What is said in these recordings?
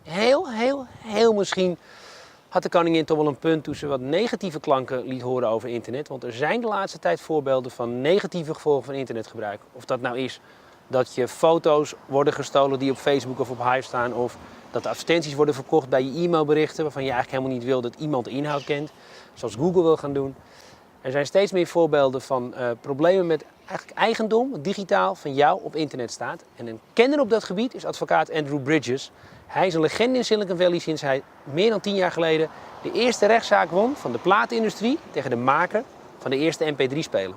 Heel misschien had de koningin toch wel een punt toen ze wat negatieve klanken liet horen over internet. Want er zijn de laatste tijd voorbeelden van negatieve gevolgen van internetgebruik. Of dat nou is dat je foto's worden gestolen die op Facebook of op Hive staan. Of dat de advertenties worden verkocht bij je e-mailberichten waarvan je eigenlijk helemaal niet wil dat iemand de inhoud kent. Zoals Google wil gaan doen. Er zijn steeds meer voorbeelden van problemen met eigenlijk eigendom, digitaal, van jou op internet staat. En een kenner op dat gebied is advocaat Andrew Bridges. Hij is een legende in Silicon Valley sinds hij meer dan 10 jaar geleden de eerste rechtszaak won van de platenindustrie tegen de maker van de eerste MP3-speler.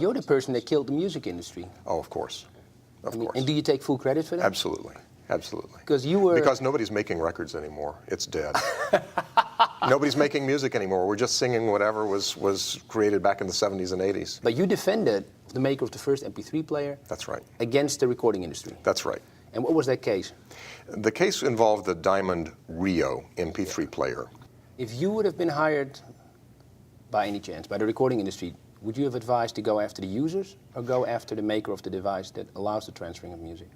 You're the person that killed the music industry. Oh, of course. Of course. And do you take full credit for that? Absolutely. Absolutely. Because nobody's making records anymore. It's dead. Nobody's making music anymore. We're just singing whatever was created back in the 70s and 80s. But you defended the maker of the first MP3 player. That's right. Against the recording industry. That's right. And what was that case? The case involved the Diamond Rio MP3 player. If you would have been hired by any chance by the recording industry, would you have advised to go after the users or go after the maker of the device that allows the transferring of music?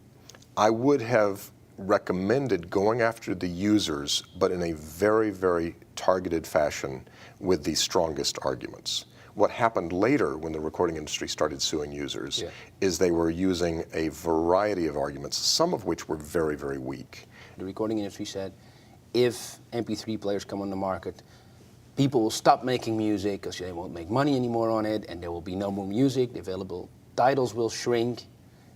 I would have recommended going after the users, but in a very, very targeted fashion with the strongest arguments. What happened later when the recording industry started suing users is they were using a variety of arguments, some of which were very, very weak. The recording industry said, if MP3 players come on the market, people will stop making music because they won't make money anymore on it, and there will be no more music, the available titles will shrink.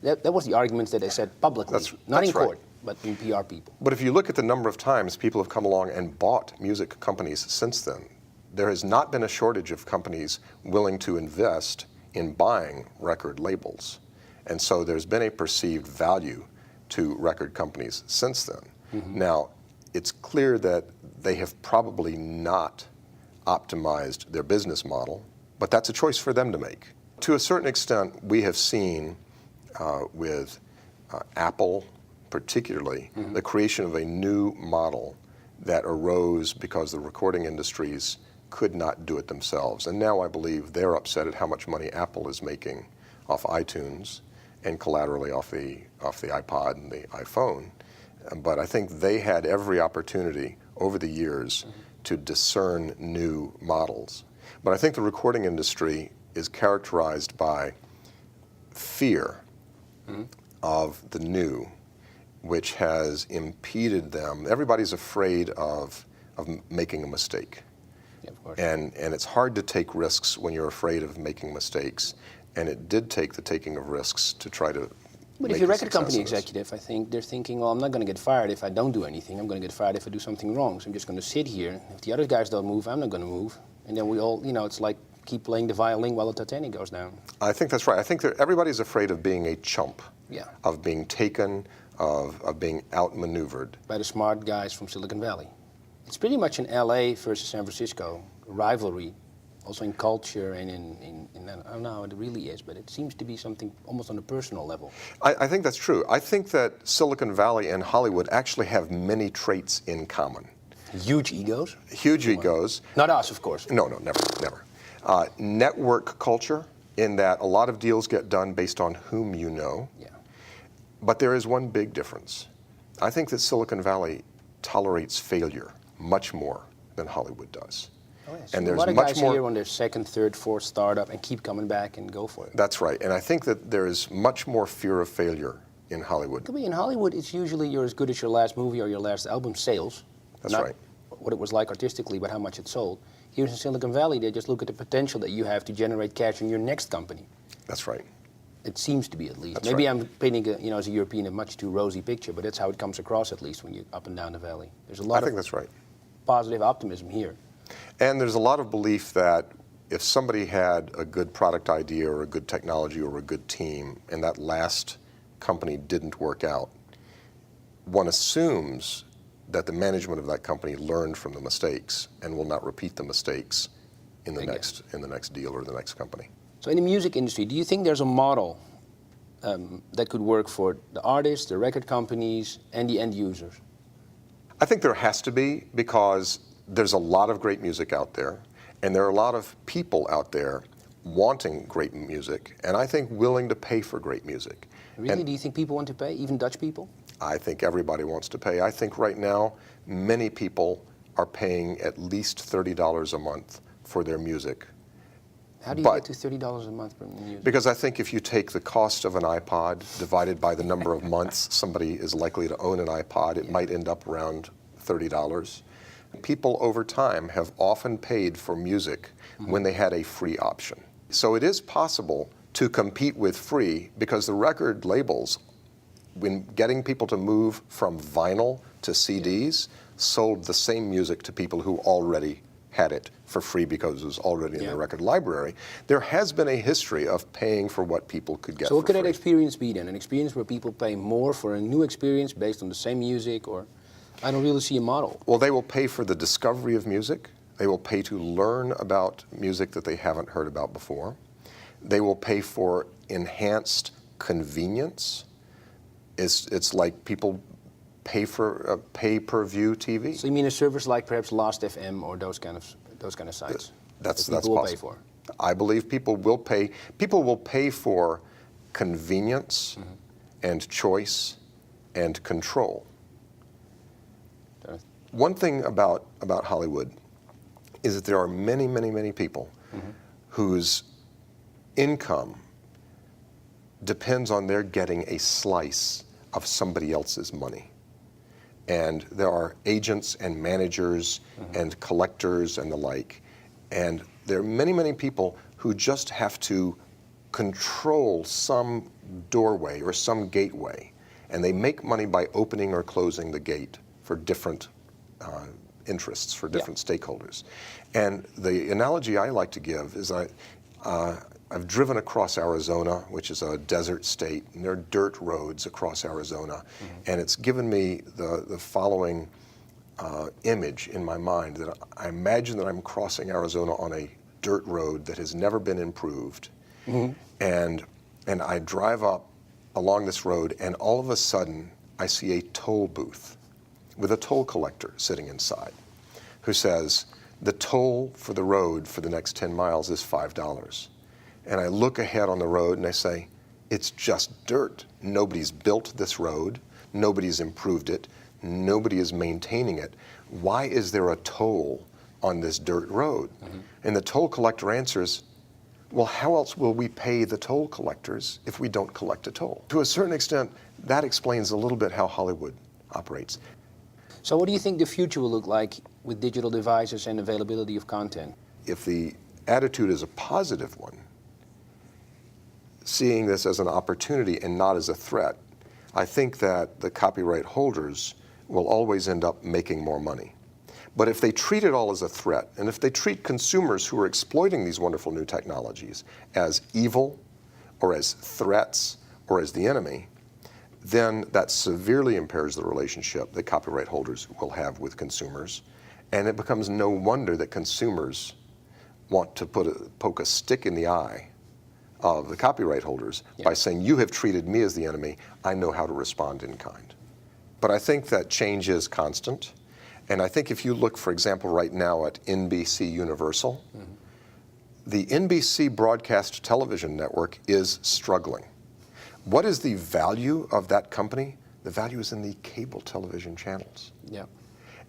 That was the arguments that they said publicly, not in court, but in PR people. But if you look at the number of times people have come along and bought music companies since then, there has not been a shortage of companies willing to invest in buying record labels. And so there's been a perceived value to record companies since then. Mm-hmm. Now, it's clear that they have probably not optimized their business model, but that's a choice for them to make. To a certain extent, we have seen with Apple particularly, the creation of a new model that arose because the recording industries could not do it themselves. And now I believe they're upset at how much money Apple is making off iTunes and collaterally off the iPod and the iPhone. But I think they had every opportunity over the years to discern new models. But I think the recording industry is characterized by fear of the new, which has impeded them. Everybody's afraid of making a mistake. Yeah, of course. And it's hard to take risks when you're afraid of making mistakes. And it did take the taking of risks to try to But if you're a record company executive, I think they're thinking, well, I'm not going to get fired if I don't do anything. I'm going to get fired if I do something wrong. So I'm just going to sit here. If the other guys don't move, I'm not going to move. And then we all, it's like keep playing the violin while the Titanic goes down. I think that's right. I think that everybody's afraid of being a chump, of being taken, of being outmaneuvered. By the smart guys from Silicon Valley. It's pretty much an LA versus San Francisco rivalry, also in culture and in I don't know how it really is, but it seems to be something almost on a personal level. I think that's true. I think that Silicon Valley and Hollywood actually have many traits in common. Huge egos? Huge egos. Not us, of course. No, never. Network culture, in that a lot of deals get done based on whom you know. Yeah. But there is one big difference. I think that Silicon Valley tolerates failure much more than Hollywood does. Oh, yes. And there's a lot of much guys more here on their second, third, fourth startup and keep coming back and go for it. That's right. And I think that there is much more fear of failure in Hollywood. In Hollywood, it's usually you're as good as your last movie or your last album sales. That's not right. What it was like artistically, but how much it sold. Here in Silicon Valley, they just look at the potential that you have to generate cash in your next company. That's right. It seems to be, at least. That's Maybe right. I'm painting, as a European, a much too rosy picture, but that's how it comes across, at least, when you're up and down the valley. There's a lot I think that's right. positive optimism here. And there's a lot of belief that if somebody had a good product idea or a good technology or a good team, and that last company didn't work out, one assumes that the management of that company learned from the mistakes and will not repeat the mistakes in the next deal or the next company. So in the music industry, do you think there's a model that could work for the artists, the record companies, and the end users? I think there has to be, because there's a lot of great music out there, and there are a lot of people out there wanting great music, and I think willing to pay for great music. Really? And do you think people want to pay, even Dutch people? I think everybody wants to pay. I think right now many people are paying at least $30 a month for their music. How do you get to $30 a month per music? Because I think if you take the cost of an iPod divided by the number of months somebody is likely to own an iPod, it might end up around $30. People over time have often paid for music when they had a free option. So it is possible to compete with free, because the record labels, when getting people to move from vinyl to CDs, sold the same music to people who already had it for free because it was already in their record library. There has been a history of paying for what people could get. So what for could free. that experience be then? An experience where people pay more for a new experience based on the same music, or I don't really see a model. Well, they will pay for the discovery of music. They will pay to learn about music that they haven't heard about before. They will pay for enhanced convenience. It's like people pay for pay-per-view TV. So you mean a service like perhaps Last.fm or those kind of sites? That's that people will possible. pay for. I believe people will pay. People will pay for convenience and choice and control. One thing about Hollywood is that there are many, many, many people whose income depends on their getting a slice of somebody else's money. And there are agents and managers and collectors and the like. And there are many, many people who just have to control some doorway or some gateway. And they make money by opening or closing the gate for different interests, for different stakeholders. And the analogy I like to give is I've driven across Arizona, which is a desert state, and there are dirt roads across Arizona. And it's given me the following image in my mind, that I imagine that I'm crossing Arizona on a dirt road that has never been improved. And I drive up along this road, and all of a sudden I see a toll booth with a toll collector sitting inside, who says, the toll for the road for the next 10 miles is $5. And I look ahead on the road and I say, it's just dirt. Nobody's built this road. Nobody's improved it. Nobody is maintaining it. Why is there a toll on this dirt road? And the toll collector answers, well, how else will we pay the toll collectors if we don't collect a toll? To a certain extent, that explains a little bit how Hollywood operates. So what do you think the future will look like with digital devices and availability of content? If the attitude is a positive one, seeing this as an opportunity and not as a threat, I think that the copyright holders will always end up making more money. But if they treat it all as a threat, and if they treat consumers who are exploiting these wonderful new technologies as evil, or as threats, or as the enemy, then that severely impairs the relationship that copyright holders will have with consumers. And it becomes no wonder that consumers want to poke a stick in the eye of the copyright holders by saying, you have treated me as the enemy, I know how to respond in kind. But I think that change is constant. And I think if you look, for example, right now at NBC Universal, the NBC broadcast television network is struggling. What is the value of that company? The value is in the cable television channels.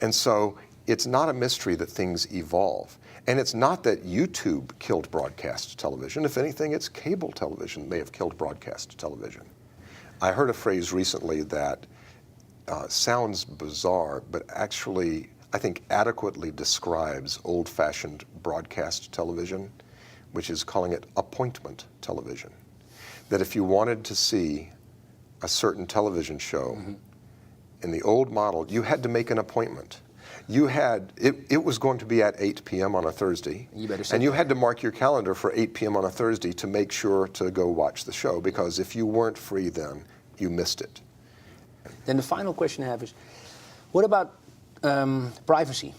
And so it's not a mystery that things evolve. And it's not that YouTube killed broadcast television. If anything, it's cable television may have killed broadcast television. I heard a phrase recently that sounds bizarre, but actually, I think, adequately describes old-fashioned broadcast television, which is calling it appointment television. That if you wanted to see a certain television show in the old model, you had to make an appointment. You had, it was going to be at 8 p.m. on a Thursday, and you had to mark your calendar for 8 p.m. on a Thursday to make sure to go watch the show, because if you weren't free then, you missed it. Then the final question I have is, what about privacy?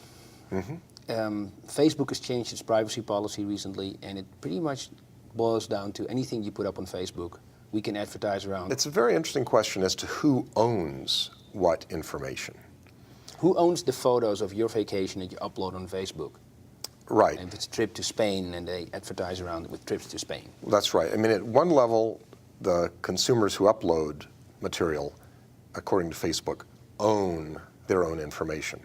Facebook has changed its privacy policy recently, and it pretty much boils down to anything you put up on Facebook, we can advertise around. It's a very interesting question as to who owns what information. Who owns the photos of your vacation that you upload on Facebook? Right. And if it's a trip to Spain and they advertise around it with trips to Spain. That's right. I mean, at one level, the consumers who upload material, according to Facebook, own their own information.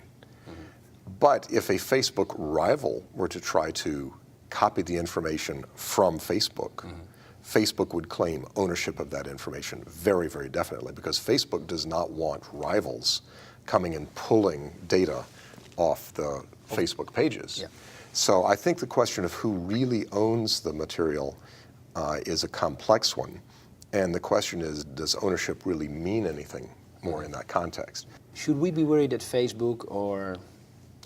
But if a Facebook rival were to try to copy the information from Facebook, Facebook would claim ownership of that information very, very definitely, because Facebook does not want rivals coming and pulling data off the Facebook pages. Yeah. So I think the question of who really owns the material is a complex one. And the question is, does ownership really mean anything more in that context? Should we be worried that Facebook or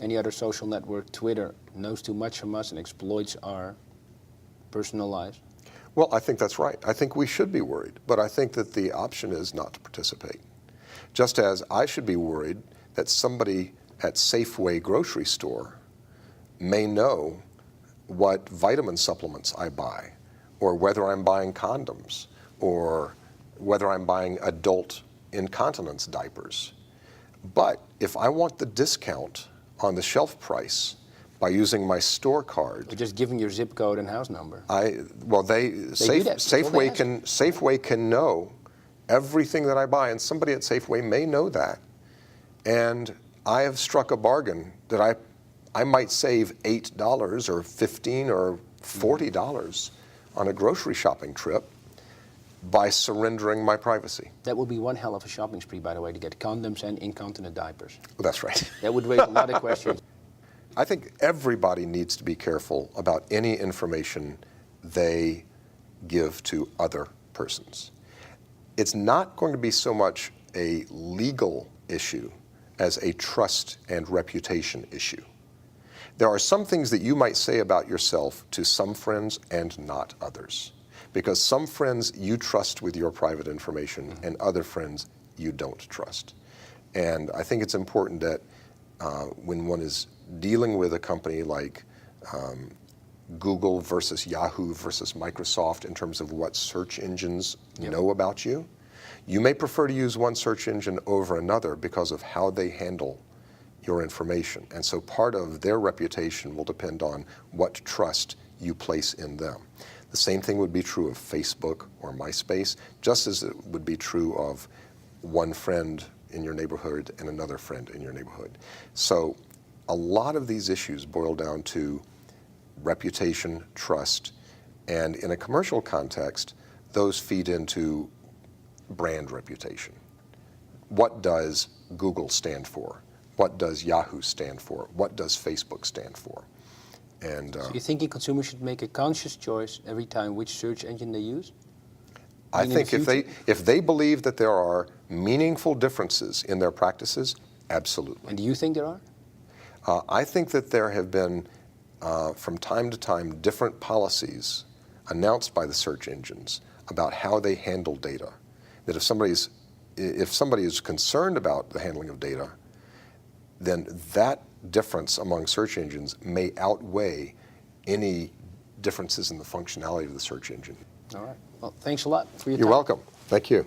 any other social network, Twitter, knows too much from us and exploits our personal lives? Well, I think that's right. I think we should be worried, but I think that the option is not to participate. Just as I should be worried that somebody at Safeway grocery store may know what vitamin supplements I buy, or whether I'm buying condoms, or whether I'm buying adult incontinence diapers. But if I want the discount on the shelf price by using my store card, Or just giving your zip code and house number. Safeway can know everything that I buy, and somebody at Safeway may know that. And I have struck a bargain that I might save $8 or $15 or $40 on a grocery shopping trip by surrendering my privacy. That would be one hell of a shopping spree, by the way, to get condoms and incontinent diapers. Well, that's right. That would raise a lot of questions. I think everybody needs to be careful about any information they give to other persons. It's not going to be so much a legal issue as a trust and reputation issue. There are some things that you might say about yourself to some friends and not others, because some friends you trust with your private information and other friends you don't trust. And I think it's important that when one is dealing with a company like Google versus Yahoo versus Microsoft in terms of what search engines know about you, you may prefer to use one search engine over another because of how they handle your information. And so part of their reputation will depend on what trust you place in them. The same thing would be true of Facebook or MySpace, just as it would be true of one friend in your neighborhood and another friend in your neighborhood. So a lot of these issues boil down to reputation, trust, and in a commercial context, those feed into brand reputation. What does Google stand for? What does Yahoo stand for? What does Facebook stand for? And So you're thinking consumers should make a conscious choice every time which search engine they use? I think if they believe that there are meaningful differences in their practices, absolutely. And do you think there are? I think that there have been, from time to time, different policies announced by the search engines about how they handle data. That if somebody is concerned about the handling of data, then that difference among search engines may outweigh any differences in the functionality of the search engine. All right. Well, thanks a lot for your time. You're welcome. Thank you.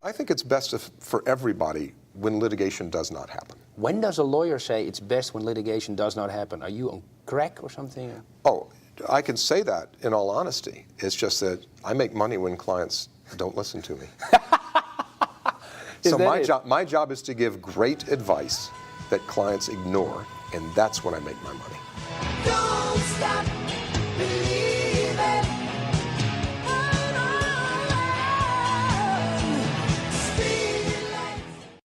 I think it's best for everybody when litigation does not happen. When does a lawyer say it's best when litigation does not happen? Are you on crack or something? Oh, I can say that in all honesty. It's just that I make money when clients don't listen to me. So my job is to give great advice that clients ignore, and that's when I make my money. Don't stop believing.